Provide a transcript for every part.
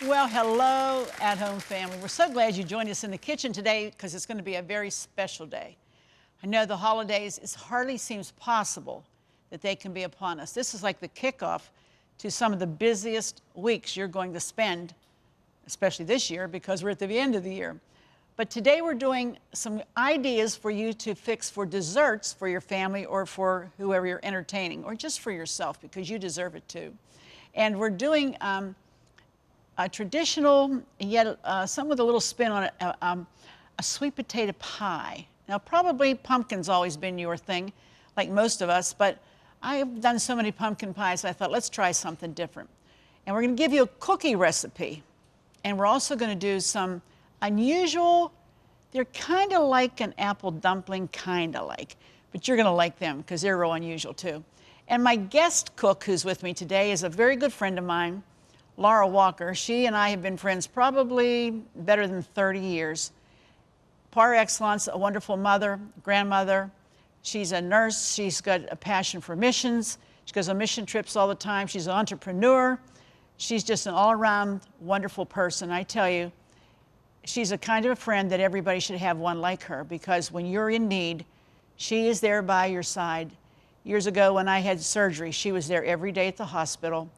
Well, hello, at-home family. We're so glad you joined us in the kitchen today because it's going to be a very special day. I know the holidays, it hardly seems possible that they can be upon us. This is like the kickoff to some of the busiest weeks you're going to spend, especially this year because we're at the end of the year. But today we're doing some ideas for you to fix for desserts for your family or for whoever you're entertaining, or just for yourself because you deserve it too. And we're doing a traditional, yet some with a little spin on it, a sweet potato pie. Now, probably pumpkin's always been your thing, like most of us, but I've done so many pumpkin pies, I thought, let's try something different. And we're gonna give you a cookie recipe. And we're also gonna do some unusual, they're kind of like an apple dumpling, kind of like, but you're gonna like them because they're real unusual too. And my guest cook who's with me today is a very good friend of mine, Laura Walker. She and I have been friends probably better than 30 years. Par excellence, a wonderful mother, grandmother. She's a nurse. She's got a passion for missions. She goes on mission trips all the time. She's an entrepreneur. She's just an all-around wonderful person. I tell you, she's a kind of a friend that everybody should have one like her, because when you're in need, she is there by your side. Years ago when I had surgery, she was there every day at the hospital.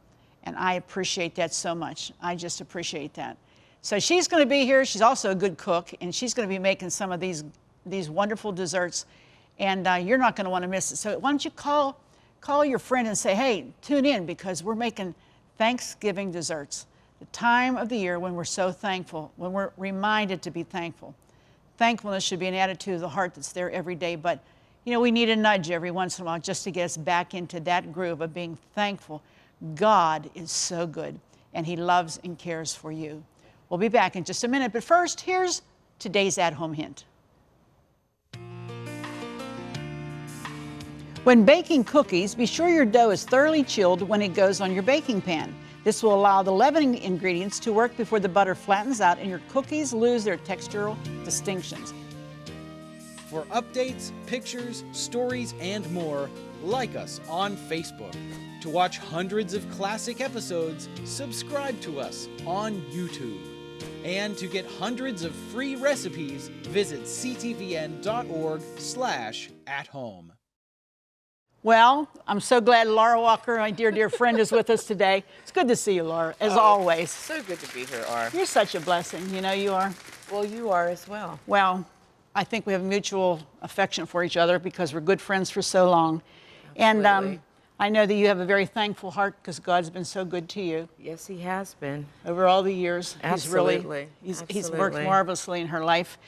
And I appreciate that so much. I just appreciate that. So she's going to be here. She's also a good cook, and she's going to be making some of these wonderful desserts, and you're not going to want to miss it. So why don't you call your friend and say, hey, tune in, because we're making Thanksgiving desserts, the time of the year when we're so thankful, when we're reminded to be thankful. Thankfulness should be an attitude of the heart that's there every day, but you know, we need a nudge every once in a while just to get us back into that groove of being thankful. God is so good, and he loves and cares for you. We'll be back in just a minute, but first, here's today's at-home hint. When baking cookies, be sure your dough is thoroughly chilled when it goes on your baking pan. This will allow the leavening ingredients to work before the butter flattens out and your cookies lose their textural distinctions. For updates, pictures, stories, and more, like us on Facebook. To watch hundreds of classic episodes, subscribe to us on YouTube. And to get hundreds of free recipes, visit ctvn.org/athome. Well, I'm so glad Laura Walker, my dear, dear friend, is with us today. It's good to see you, Laura, as always. So good to be here, R. You're such a blessing. You know you are. Well, you are as well. Well, I think we have mutual affection for each other because we're good friends for so long. Absolutely. And I know that you have a very thankful heart because God's been so good to you. Yes, he has been. Over all the years. Absolutely. He's worked marvelously in her life.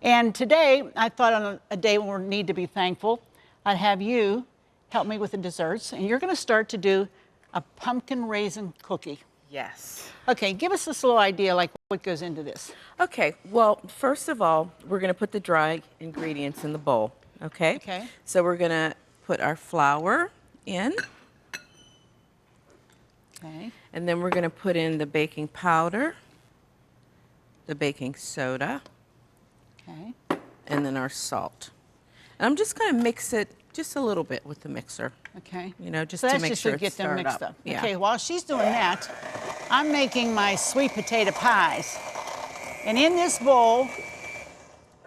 And today, I thought on a day when we need to be thankful, I'd have you help me with the desserts. And you're going to start to do a pumpkin raisin cookie. Yes. Okay, give us this little idea, like what goes into this. Okay, well, first of all, we're going to put the dry ingredients in the bowl, okay? Okay. So we're going to put our flour in. Okay. And then we're going to put in the baking powder, the baking soda, Okay. and then our salt. And I'm just going to mix it just a little bit with the mixer. Okay. You know, just So to that's make just sure to it's get them stirred mixed up. up. Yeah. Okay, while she's doing that, I'm making my sweet potato pies. And in this bowl,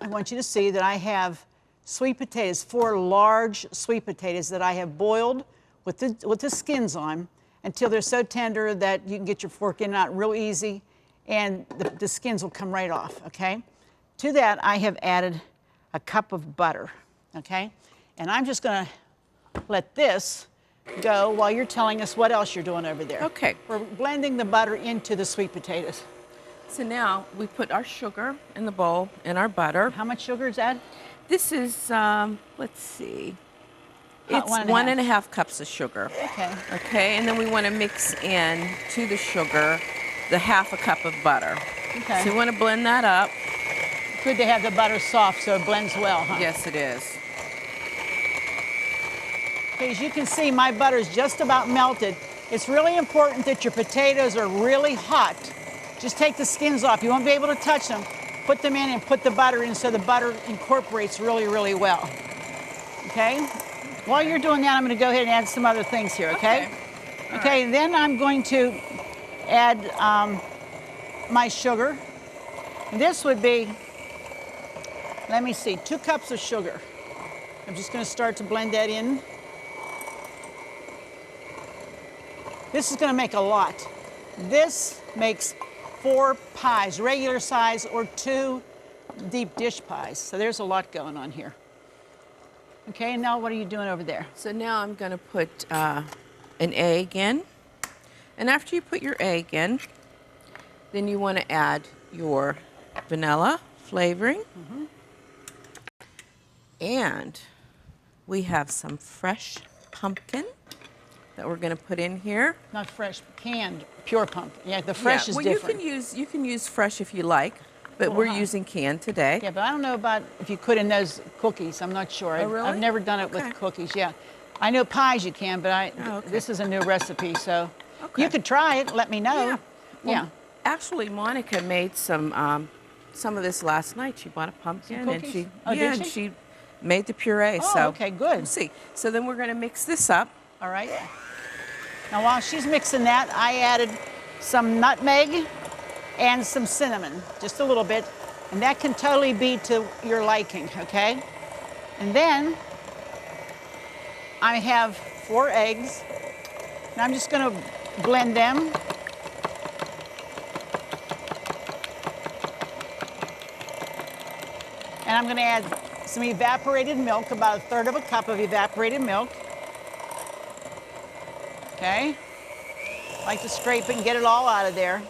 I want you to see that I have sweet potatoes, 4 large sweet potatoes that I have boiled with the skins on until they're so tender that you can get your fork in and out real easy, and the skins will come right off, okay? To that, I have added a cup of butter, okay? And I'm just gonna let this go while you're telling us what else you're doing over there. Okay. We're blending the butter into the sweet potatoes. So now we put our sugar in the bowl and our butter. How much sugar is that? This is, let's see. About It's 1.5 cups of sugar. Okay. Okay, and then we want to mix in to the sugar the 1/2 cup of butter. Okay. So we want to blend that up. Good to have the butter soft so it blends well, huh? Yes, it is. Okay, as you can see, my butter's just about melted. It's really important that your potatoes are really hot. Just take the skins off. You won't be able to touch them. Put them in and put the butter in so the butter incorporates really, really well. Okay? While you're doing that, I'm going to go ahead and add some other things here, okay? All Okay, right. then I'm going to add my sugar. This would be, let me see, 2 cups of sugar. I'm just going to start to blend that in. This is going to make a lot. This makes 4 pies, regular size, or 2 deep dish pies. So there's a lot going on here. Okay, and now what are you doing over there? So now I'm going to put an egg in. And after you put your egg in, then you want to add your vanilla flavoring. And we have some fresh pumpkin that we're going to put in here. Not fresh, canned, pure pumpkin. Yeah, the fresh is well, different. you can use fresh if you like, but we're using canned today. Yeah, but I don't know about if you could in those cookies. I'm not sure. Oh, really? I've never done it with cookies. Yeah, I know pies you can, but this is a new recipe, so you could try it. Let me know. Well, actually, Monica made some of this last night. She bought a pumpkin and she did she made the puree. Oh, so okay, good. We'll see. So then we're going to mix this up. All right. Now while she's mixing that, I added some nutmeg and some cinnamon, just a little bit, and that can totally be to your liking, okay? And then I have 4 eggs, and I'm just going to blend them. And I'm going to add some evaporated milk, about 1/3 cup of evaporated milk. Okay? I like to scrape it and get it all out of there.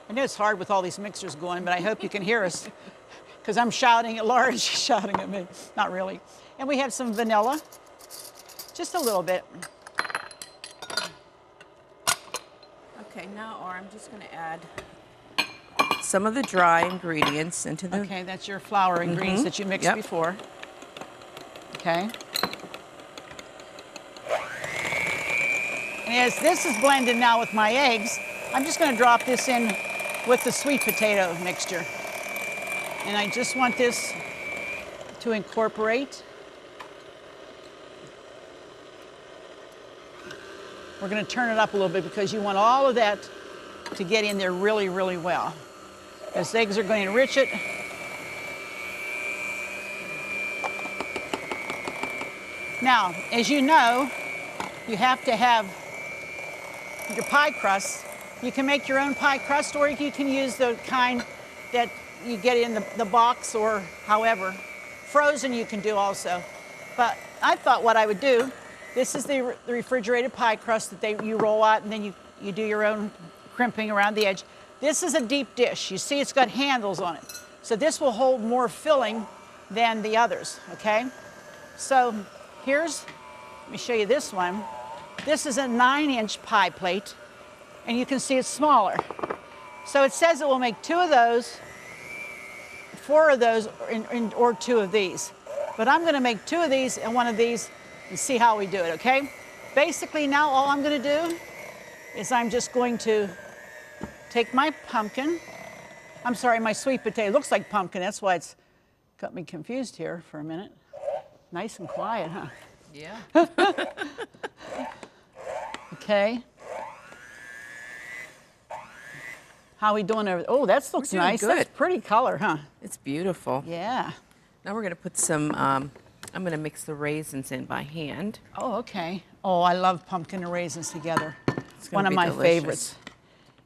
I know it's hard with all these mixers going, but I hope you can hear us because I'm shouting at Laura and she's shouting at me. Not really. And we have some vanilla, just a little bit. Okay, now I'm just going to add some of the dry ingredients into the... Okay, that's your flour ingredients that you mixed before. Okay. And as this is blended now with my eggs, I'm just going to drop this in with the sweet potato mixture. And I just want this to incorporate. We're going to turn it up a little bit because you want all of that to get in there really, really well. Those eggs are going to enrich it. Now, as you know, you have to have your pie crust. You can make your own pie crust, or you can use the kind that you get in the box or however. Frozen you can do also. But I thought what I would do, this is the refrigerated pie crust that you roll out and then you do your own crimping around the edge. This is a deep dish. You see it's got handles on it. So this will hold more filling than the others, okay? So let me show you this one. This is a 9-inch pie plate, and you can see it's smaller. So it says it will make 2 of those, 4 of those, or 2 of these. But I'm gonna make 2 of these and 1 of these and see how we do it, okay? Basically now all I'm gonna do is I'm just going to take my pumpkin, I'm sorry, my sweet potato. It looks like pumpkin, that's why it's got me confused here for a minute. Nice and quiet, huh? Yeah. Okay. How are we doing over there? Oh, that looks nice. Good. That's pretty color, huh? It's beautiful. Yeah. Now we're going to put some, I'm going to mix the raisins in by hand. Oh, okay. Oh, I love pumpkin and raisins together. It's one of my favorites.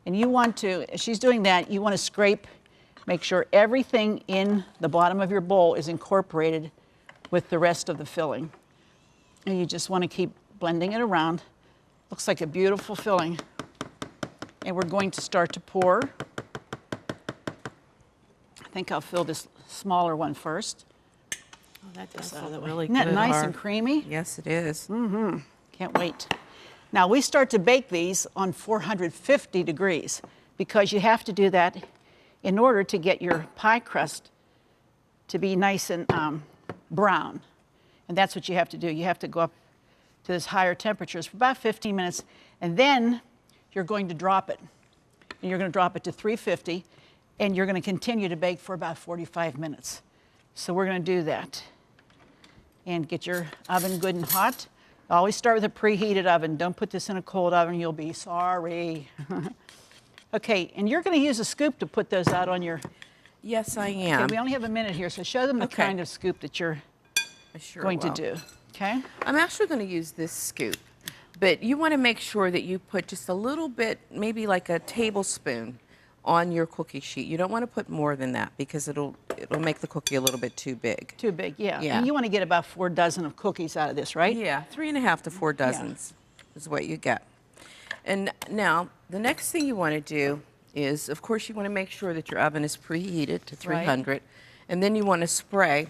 And you want to, as she's doing that, you want to scrape, make sure everything in the bottom of your bowl is incorporated with the rest of the filling. And you just want to keep blending it around. Looks like a beautiful filling. And we're going to start to pour. I think I'll fill this smaller one first. Oh, that does look really Isn't good. that nice and creamy? Yes, it is. Mm-hmm. Can't wait. Now we start to bake these on 450 degrees because you have to do that in order to get your pie crust to be nice and brown. And that's what you have to do. You have to go up to those higher temperatures for about 15 minutes, and then you're going to drop it. And you're going to drop it to 350, and you're going to continue to bake for about 45 minutes. So we're going to do that. And get your oven good and hot. Always start with a preheated oven. Don't put this in a cold oven, you'll be sorry. Okay, and you're going to use a scoop to put those out on your... Yes, I am. Okay, we only have a minute here, so show them the Okay. kind of scoop that you're I sure going to will. do. Okay? I'm actually going to use this scoop, but you want to make sure that you put just a little bit, maybe like a tablespoon, on your cookie sheet. You don't want to put more than that because it'll make the cookie a little bit too big. Too big, yeah. Yeah. And you want to get about 4 dozen of cookies out of this, right? Yeah, 3.5 to 4 dozens is what you get. And now, the next thing you want to do is, of course, you want to make sure that your oven is preheated to 300. And then you want to spray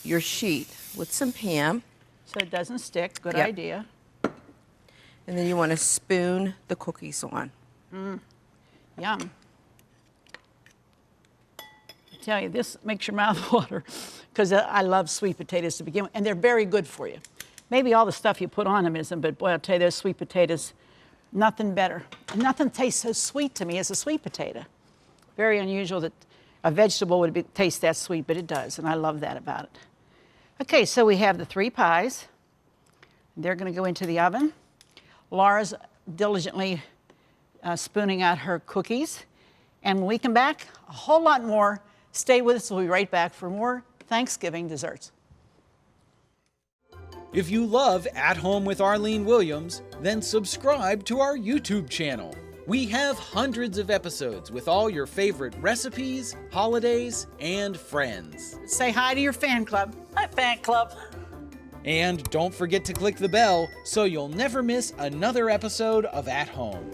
your sheet with some Pam. So it doesn't stick. Good Yep. idea. And then you want to spoon the cookies on. Yum. I tell you, this makes your mouth water because I love sweet potatoes to begin with, and they're very good for you. Maybe all the stuff you put on them isn't, but boy, I'll tell you, those sweet potatoes, nothing better. Nothing tastes so sweet to me as a sweet potato. Very unusual that a vegetable would taste that sweet, but it does, and I love that about it. Okay, so we have the 3 pies. They're going to go into the oven. Laura's diligently spooning out her cookies. And when we come back, a whole lot more. Stay with us. We'll be right back for more Thanksgiving desserts. If you love At Home with Arlene Williams, then subscribe to our YouTube channel. We have hundreds of episodes with all your favorite recipes, holidays, and friends. Say hi to your fan club. Hi, fan club. And don't forget to click the bell so you'll never miss another episode of At Home.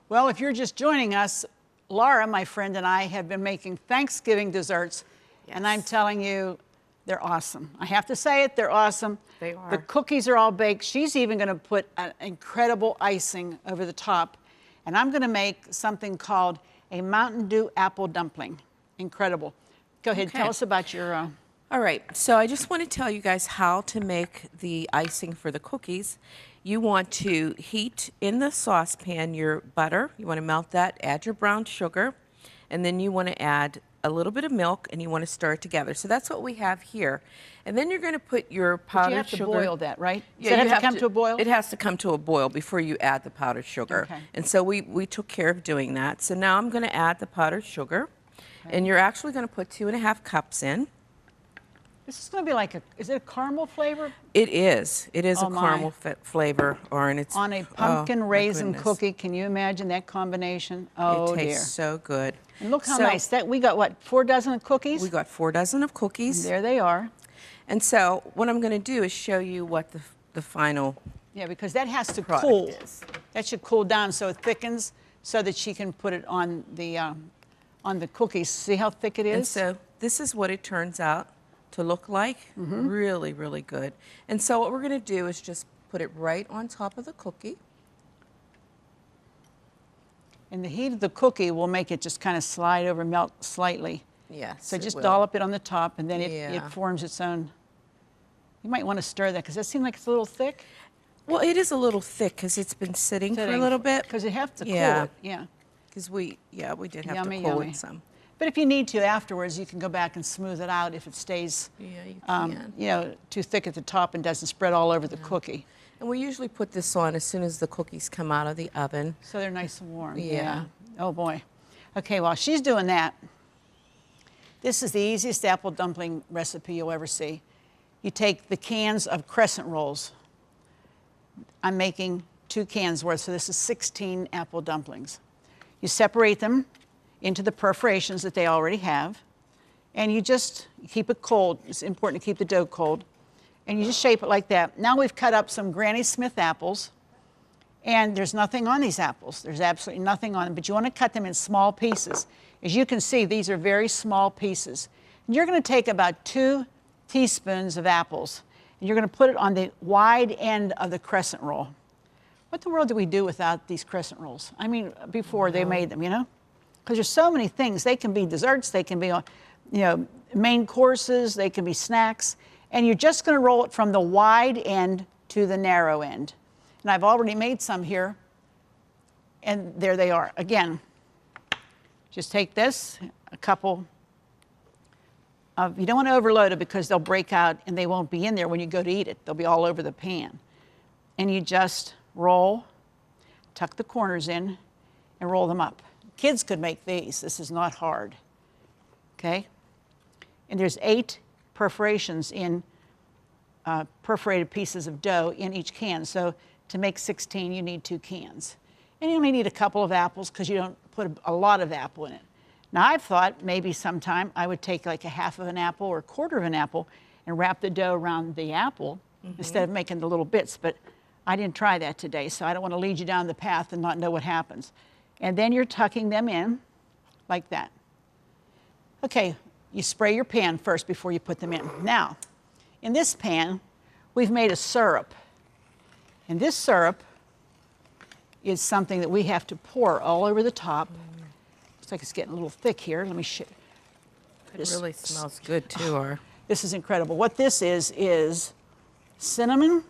Well, if you're just joining us, Laura, my friend, and I have been making Thanksgiving desserts, and I'm telling you, they're awesome. I have to say it, they're awesome. They are. The cookies are all baked. She's even going to put an incredible icing over the top, and I'm going to make something called a Mountain Dew apple dumpling. Incredible. Go ahead, Okay. tell us about your... All right, so I just want to tell you guys how to make the icing for the cookies. You want to heat in the saucepan your butter. You want to melt that, add your brown sugar, and then you want to add a little bit of milk, and you want to stir it together. So that's what we have here. And then you're going to put your powdered you have to sugar. boil that, right? Does Yeah, that you have to come to a boil? It has to come to a boil before you add the powdered sugar. Okay. And so we took care of doing that. So now I'm going to add the powdered sugar, and you're actually going to put 2.5 cups in. This is going to be like is it a caramel flavor? It is. It is Oh, a my. caramel flavor, and it's On a oh, pumpkin my raisin goodness. cookie. Can you imagine that combination? Oh, It dear. tastes so good. And look how So, nice. That we got, what, 4 dozen of cookies? We got 4 dozen of cookies. There they are. And so what I'm going to do is show you what the final Yeah, because that has to product cool. is. That should cool down so it thickens so that she can put it on the cookies. See how thick it is? And so this is what it turns out to look like. Really, really good. And so what we're going to do is just put it right on top of the cookie. And the heat of the cookie will make it just kind of slide over, melt slightly. Yes. So it just will. dollop it on the top, and then it Yeah. forms its own. You might want to stir that because that seems like it's a little thick. Well, it is a little thick because it's been sitting for a little bit. Because it has to cool Yeah. it. Yeah. Because we did have Yummy, to cool yummy. it some. But if you need to afterwards, you can go back and smooth it out if it stays, Yeah, you can. you know, too thick at the top and doesn't spread all over the cookie. And we usually put this on as soon as the cookies come out of the oven. So they're nice and warm. Yeah. Oh boy. Okay, while she's doing that, this is the easiest apple dumpling recipe you'll ever see. You take the cans of crescent rolls. I'm making 2 cans worth, so this is 16 apple dumplings. You separate them into the perforations that they already have, and you just keep it cold. It's important to keep the dough cold. And you just shape it like that. Now we've cut up some Granny Smith apples, and there's nothing on these apples. There's absolutely nothing on them, but you want to cut them in small pieces. As you can see, these are very small pieces. And you're going to take about 2 teaspoons of apples, and you're going to put it on the wide end of the crescent roll. What the world do we do without these crescent rolls? I mean, before they made them, you know? Because there's so many things. They can be desserts, they can be, you know, main courses, they can be snacks. And you're just going to roll it from the wide end to the narrow end. And I've already made some here. And there they are. Again, just take this, a couple of, you don't want to overload it because they'll break out and they won't be in there when you go to eat it. They'll be all over the pan. And you just roll. tuck the corners in, and roll them up. Kids could make these. This is not hard. Okay? And there's 8 perforations in perforated pieces of dough in each can. So to make 16, you need 2 cans. And you only need a couple of apples because you don't put a lot of apple in it. Now I've thought maybe sometime I would take like a half of an apple or a quarter of an apple and wrap the dough around the apple instead of making the little bits, but I didn't try that today, so I don't want to lead you down the path and not know what happens. And then you're tucking them in like that. Okay, you spray your pan first before you put them in. Now, in this pan, we've made a syrup. And this syrup is something that we have to pour all over the top. Looks like it's getting a little thick here. Let me show you. It really smells good too. This is incredible. What this is cinnamon,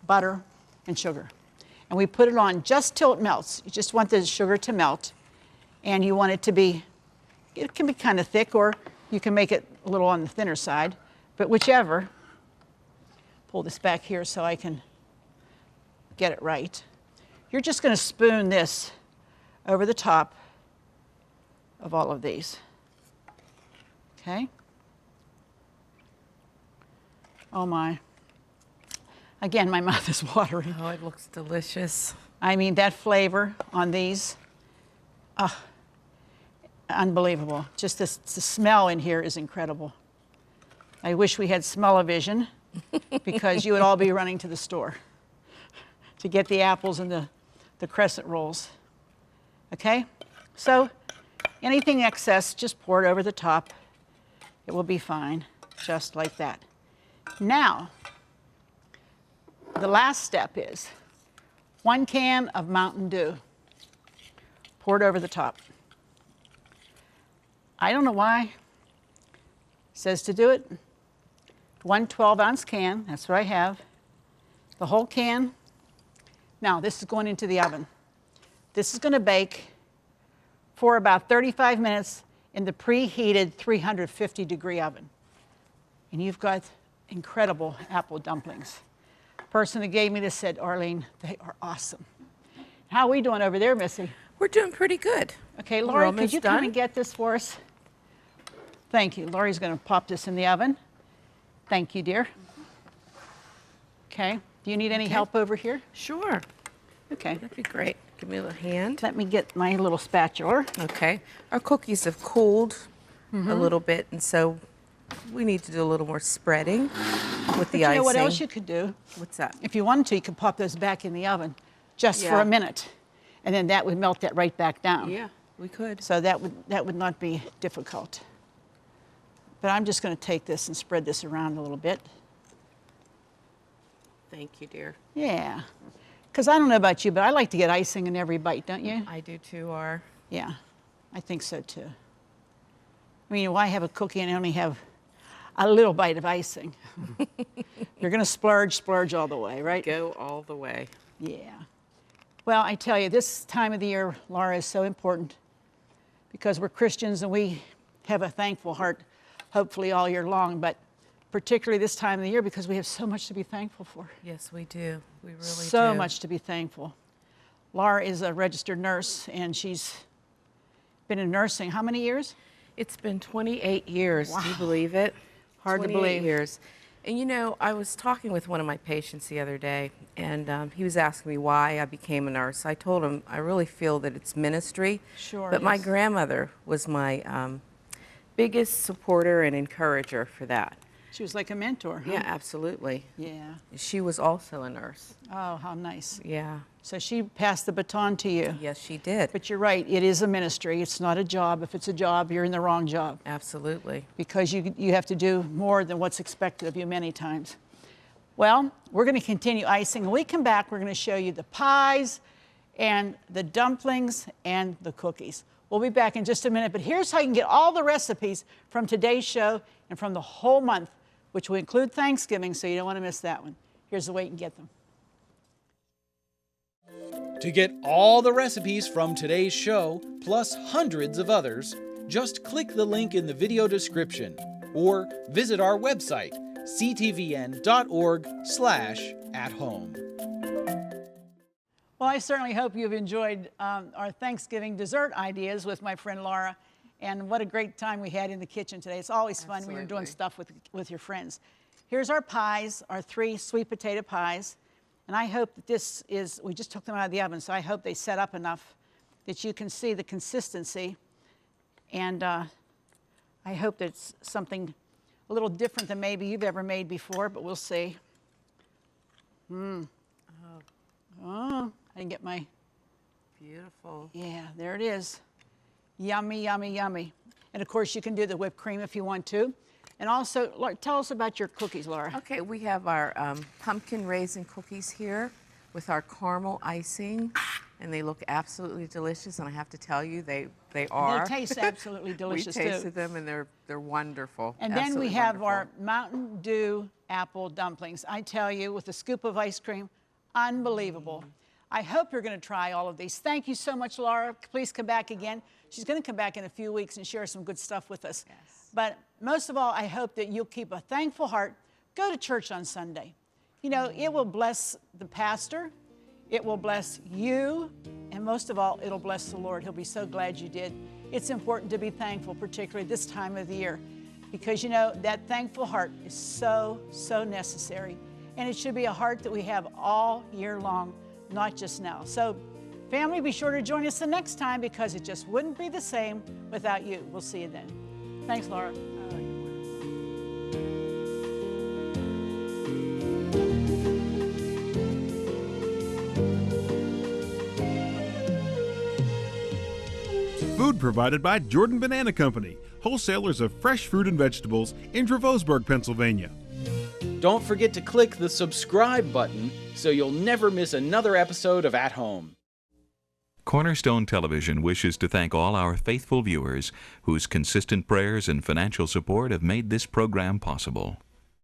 butter, and sugar. And we put it on just till it melts. You just want the sugar to melt. And you want it to be, it can be kind of thick, or you can make it a little on the thinner side. But whichever. Pull this back here so I can get it right. You're just going to spoon this over the top of all of these. Okay? Oh my. Again, my mouth is watering. Oh, it looks delicious. I mean, that flavor on these, unbelievable. Just the smell in here is incredible. I wish we had smell-o-vision because you would all be running to the store to get the apples and the crescent rolls. Okay? So anything excess, just pour it over the top. It will be fine, just like that. Now, the last step is 1 can of Mountain Dew. Pour it over the top. I don't know why it says to do it. 1 12-ounce can, that's what I have. The whole can. Now, this is going into the oven. This is going to bake for about 35 minutes in the preheated 350-degree oven. And you've got incredible apple dumplings. The person that gave me this said, Arlene, they are awesome. How are we doing over there, Missy? We're doing pretty good. Okay, Laurie, could you come and get this for us? Thank you. Laurie's going to pop this in the oven. Thank you, dear. Okay. Do you need any help over here? Sure. Okay. That'd be great. Give me a little hand. Let me get my little spatula. Okay. Our cookies have cooled a little bit, and so we need to do a little more spreading with the icing. You know what else you could do? What's that? If you wanted to, you could pop those back in the oven just for a minute, and then that would melt that right back down. Yeah, we could. So that would not be difficult. But I'm just going to take this and spread this around a little bit. Thank you, dear. Yeah. Because I don't know about you, but I like to get icing in every bite, don't you? I do too, R. Yeah, I think so too. I mean, why have a cookie and only have a little bite of icing? You're going to splurge all the way, right? Go all the way. Yeah. Well, I tell you, this time of the year, Laura, is so important because we're Christians and we have a thankful heart, hopefully all year long, but particularly this time of the year because we have so much to be thankful for. Yes, we do. We really do. So much to be thankful. Laura is a registered nurse and she's been in nursing how many years? It's been 28 years. Wow. Do you believe it? Hard to 28 believe. years. And you know, I was talking with one of my patients the other day, and he was asking me why I became a nurse. I told him I really feel that it's ministry. Sure. But my yes. grandmother was my biggest supporter and encourager for that. She was like a mentor, huh? Yeah, absolutely. Yeah. She was also a nurse. Oh, how nice. Yeah. So she passed the baton to you. Yes, she did. But you're right, it is a ministry. It's not a job. If it's a job, you're in the wrong job. Absolutely. Because you have to do more than what's expected of you many times. Well, we're going to continue icing. When we come back, we're going to show you the pies and the dumplings and the cookies. We'll be back in just a minute, but here's how you can get all the recipes from today's show and from the whole month, which will include Thanksgiving, so you don't want to miss that one. Here's the way you can get them. To get all the recipes from today's show, plus hundreds of others, just click the link in the video description or visit our website, ctvn.org/athome. Well, I certainly hope you've enjoyed our Thanksgiving dessert ideas with my friend Laura. And what a great time we had in the kitchen today. It's always fun when you're doing stuff with your friends. Here's our pies, our 3 sweet potato pies. And I hope that this is, we just took them out of the oven, so I hope they set up enough that you can see the consistency. And I hope that it's something a little different than maybe you've ever made before, but we'll see. Oh, I didn't get my... Beautiful. Yeah, there it is. Yummy, yummy, yummy. And of course, you can do the whipped cream if you want to. And also, tell us about your cookies, Laura. Okay, we have our pumpkin raisin cookies here with our caramel icing, and they look absolutely delicious. And I have to tell you, they are. They taste absolutely delicious, we tasted them, and they're wonderful. And then we have our Mountain Dew apple dumplings. I tell you, with a scoop of ice cream, unbelievable. I hope you're going to try all of these. Thank you so much, Laura. Please come back again. She's going to come back in a few weeks and share some good stuff with us. Yes. But most of all, I hope that you'll keep a thankful heart. Go to church on Sunday. You know, it will bless the pastor. It will bless you. And most of all, it'll bless the Lord. He'll be so glad you did. It's important to be thankful, particularly this time of the year, because, you know, that thankful heart is so, so necessary. And it should be a heart that we have all year long, not just now. So, family, be sure to join us the next time, because it just wouldn't be the same without you. We'll see you then. Thanks, Laura. Food provided by Jordan Banana Company, wholesalers of fresh fruit and vegetables in Dravosburg, Pennsylvania. Don't forget to click the subscribe button so you'll never miss another episode of At Home. Cornerstone Television wishes to thank all our faithful viewers whose consistent prayers and financial support have made this program possible.